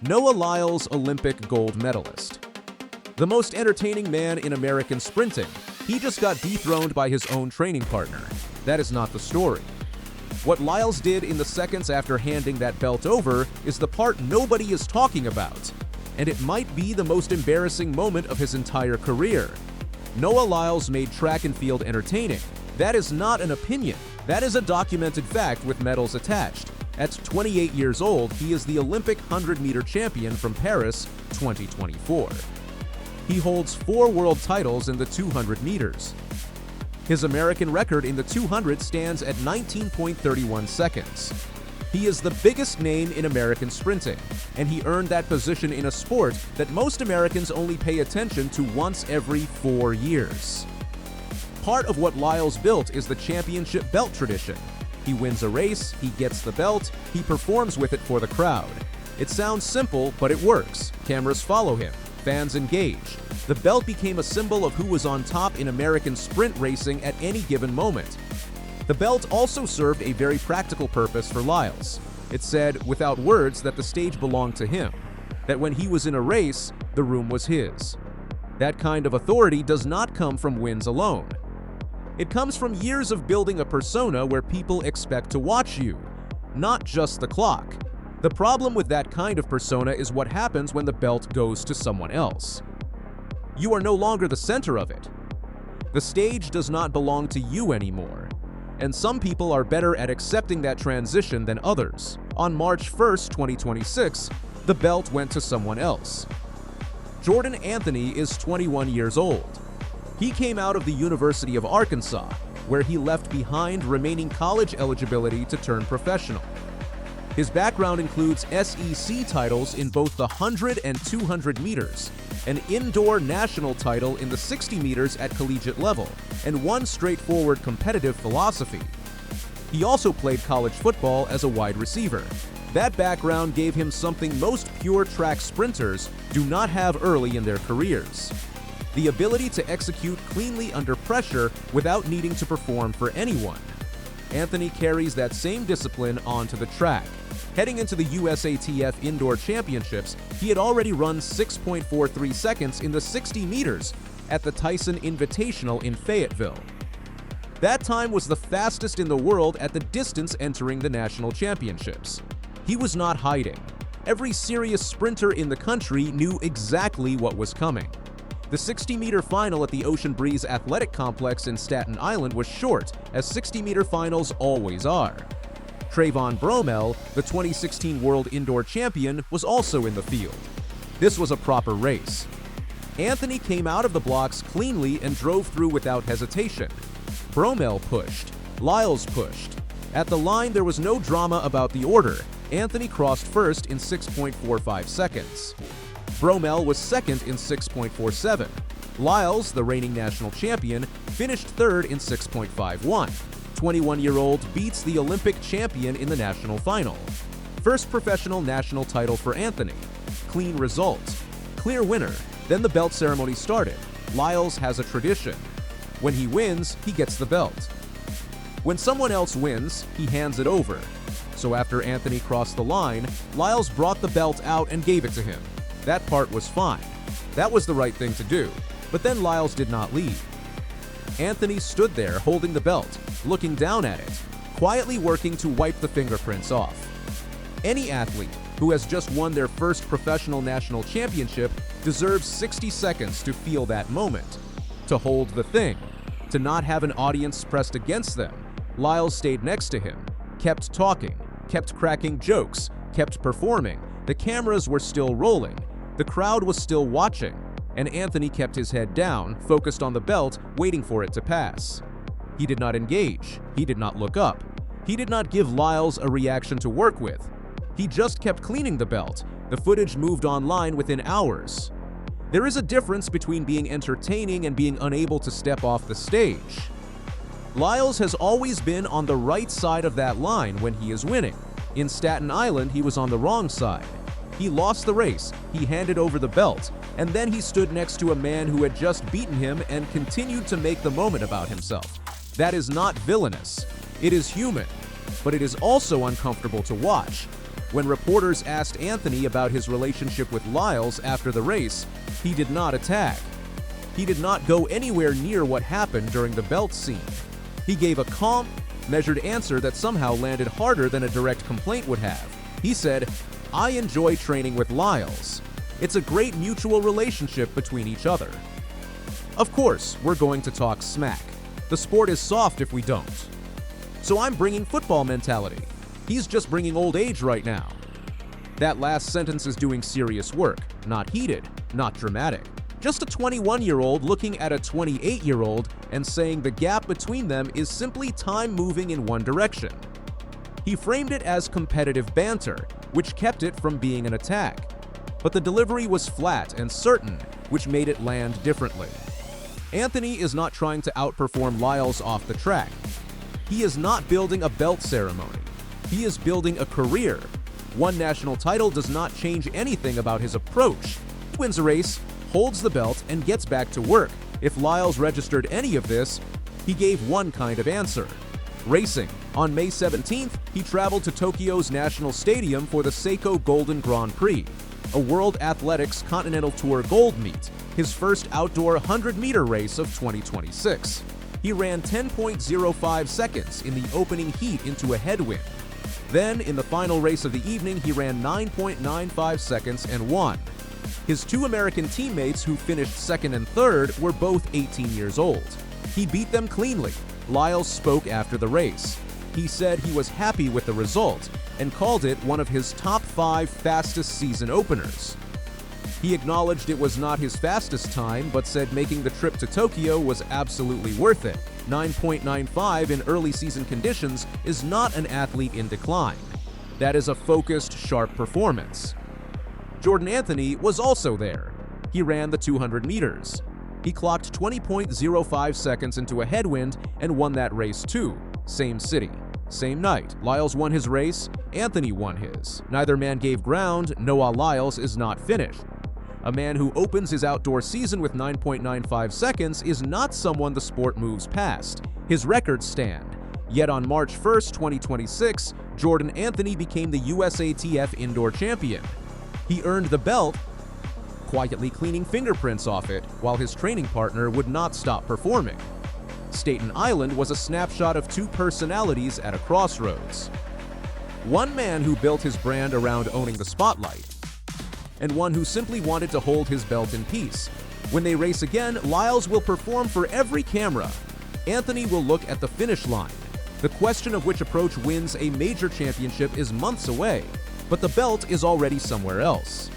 Noah Lyles, Olympic gold medalist. The most entertaining man in American sprinting. He just got dethroned by his own training partner. That is not the story. What Lyles did in the seconds after handing that belt over is the part nobody is talking about. And it might be the most embarrassing moment of his entire career. Noah Lyles made track and field entertaining. That is not an opinion. That is a documented fact with medals attached. At 28 years old, he is the Olympic 100-meter champion from Paris 2024. He holds 4 world titles in the 200 meters. His American record in the 200 stands at 19.31 seconds. He is the biggest name in American sprinting, and he earned that position in a sport that most Americans only pay attention to once every 4 years. Part of what Lyles built is the championship belt tradition. He wins a race, he gets the belt, he performs with it for the crowd. It sounds simple, but it works. Cameras follow him, fans engage. The belt became a symbol of who was on top in American sprint racing at any given moment. The belt also served a very practical purpose for Lyles. It said, without words, that the stage belonged to him, that when he was in a race, the room was his. That kind of authority does not come from wins alone. It comes from years of building a persona where people expect to watch you, not just the clock. The problem with that kind of persona is what happens when the belt goes to someone else. You are no longer the center of it. The stage does not belong to you anymore. And some people are better at accepting that transition than others. On March 1st, 2026, the belt went to someone else. Jordan Anthony is 21 years old. He came out of the University of Arkansas, where he left behind remaining college eligibility to turn professional. His background includes SEC titles in both the 100 and 200 meters, an indoor national title in the 60 meters at collegiate level, and one straightforward competitive philosophy. He also played college football as a wide receiver. That background gave him something most pure track sprinters do not have early in their careers: the ability to execute cleanly under pressure without needing to perform for anyone. Anthony carries that same discipline onto the track. Heading into the USATF Indoor Championships, he had already run 6.43 seconds in the 60 meters at the Tyson Invitational in Fayetteville. That time was the fastest in the world at the distance entering the national championships. He was not hiding. Every serious sprinter in the country knew exactly what was coming. The 60-meter final at the Ocean Breeze Athletic Complex in Staten Island was short, as 60-meter finals always are. Trayvon Bromell, the 2016 World Indoor Champion, was also in the field. This was a proper race. Anthony came out of the blocks cleanly and drove through without hesitation. Bromell pushed. Lyles pushed. At the line, there was no drama about the order. Anthony crossed first in 6.45 seconds. Bromell was second in 6.47. Lyles, the reigning national champion, finished third in 6.51. 21-year-old beats the Olympic champion in the national final. First professional national title for Anthony. Clean results. Clear winner. Then the belt ceremony started. Lyles has a tradition. When he wins, he gets the belt. When someone else wins, he hands it over. So after Anthony crossed the line, Lyles brought the belt out and gave it to him. That part was fine. That was the right thing to do. But then Lyles did not leave. Anthony stood there holding the belt, looking down at it, quietly working to wipe the fingerprints off. Any athlete who has just won their first professional national championship deserves 60 seconds to feel that moment, to hold the thing, to not have an audience pressed against them. Lyles stayed next to him, kept talking, kept cracking jokes, kept performing. The cameras were still rolling. The crowd was still watching, and Anthony kept his head down, focused on the belt, waiting for it to pass. He did not engage. He did not look up. He did not give Lyles a reaction to work with. He just kept cleaning the belt. The footage moved online within hours. There is a difference between being entertaining and being unable to step off the stage. Lyles has always been on the right side of that line when he is winning. In Staten Island, he was on the wrong side. He lost the race, he handed over the belt, and then he stood next to a man who had just beaten him and continued to make the moment about himself. That is not villainous. It is human, but it is also uncomfortable to watch. When reporters asked Anthony about his relationship with Lyles after the race, he did not attack. He did not go anywhere near what happened during the belt scene. He gave a calm, measured answer that somehow landed harder than a direct complaint would have. He said, "I enjoy training with Lyles. It's a great mutual relationship between each other." Of course, we're going to talk smack. The sport is soft if we don't. So I'm bringing football mentality. He's just bringing old age right now. That last sentence is doing serious work, not heated, not dramatic. Just a 21-year-old looking at a 28-year-old and saying the gap between them is simply time moving in one direction. He framed it as competitive banter, which kept it from being an attack. But the delivery was flat and certain, which made it land differently. Anthony is not trying to outperform Lyles off the track. He is not building a belt ceremony. He is building a career. One national title does not change anything about his approach. He wins a race, holds the belt, and gets back to work. If Lyles registered any of this, he gave one kind of answer: racing. On May 17th, he traveled to Tokyo's National Stadium for the Seiko Golden Grand Prix, a World Athletics Continental Tour Gold meet, his first outdoor 100-meter race of 2026. He ran 10.05 seconds in the opening heat into a headwind. Then, in the final race of the evening, he ran 9.95 seconds and won. His two American teammates who finished second and third were both 18 years old. He beat them cleanly. Lyles spoke after the race. He said he was happy with the result and called it one of his top 5 fastest season openers. He acknowledged it was not his fastest time, but said making the trip to Tokyo was absolutely worth it. 9.95 in early season conditions is not an athlete in decline. That is a focused, sharp performance. Jordan Anthony was also there. He ran the 200 meters. He clocked 20.05 seconds into a headwind and won that race too. Same city, same night. Lyles won his race, Anthony won his. Neither man gave ground. Noah Lyles is not finished. A man who opens his outdoor season with 9.95 seconds is not someone the sport moves past. His records stand. Yet on March 1st, 2026, Jordan Anthony became the USATF Indoor Champion. He earned the belt, quietly cleaning fingerprints off it, while his training partner would not stop performing. Staten Island was a snapshot of two personalities at a crossroads. One man who built his brand around owning the spotlight, and one who simply wanted to hold his belt in peace. When they race again, Lyles will perform for every camera. Anthony will look at the finish line. The question of which approach wins a major championship is months away, but the belt is already somewhere else.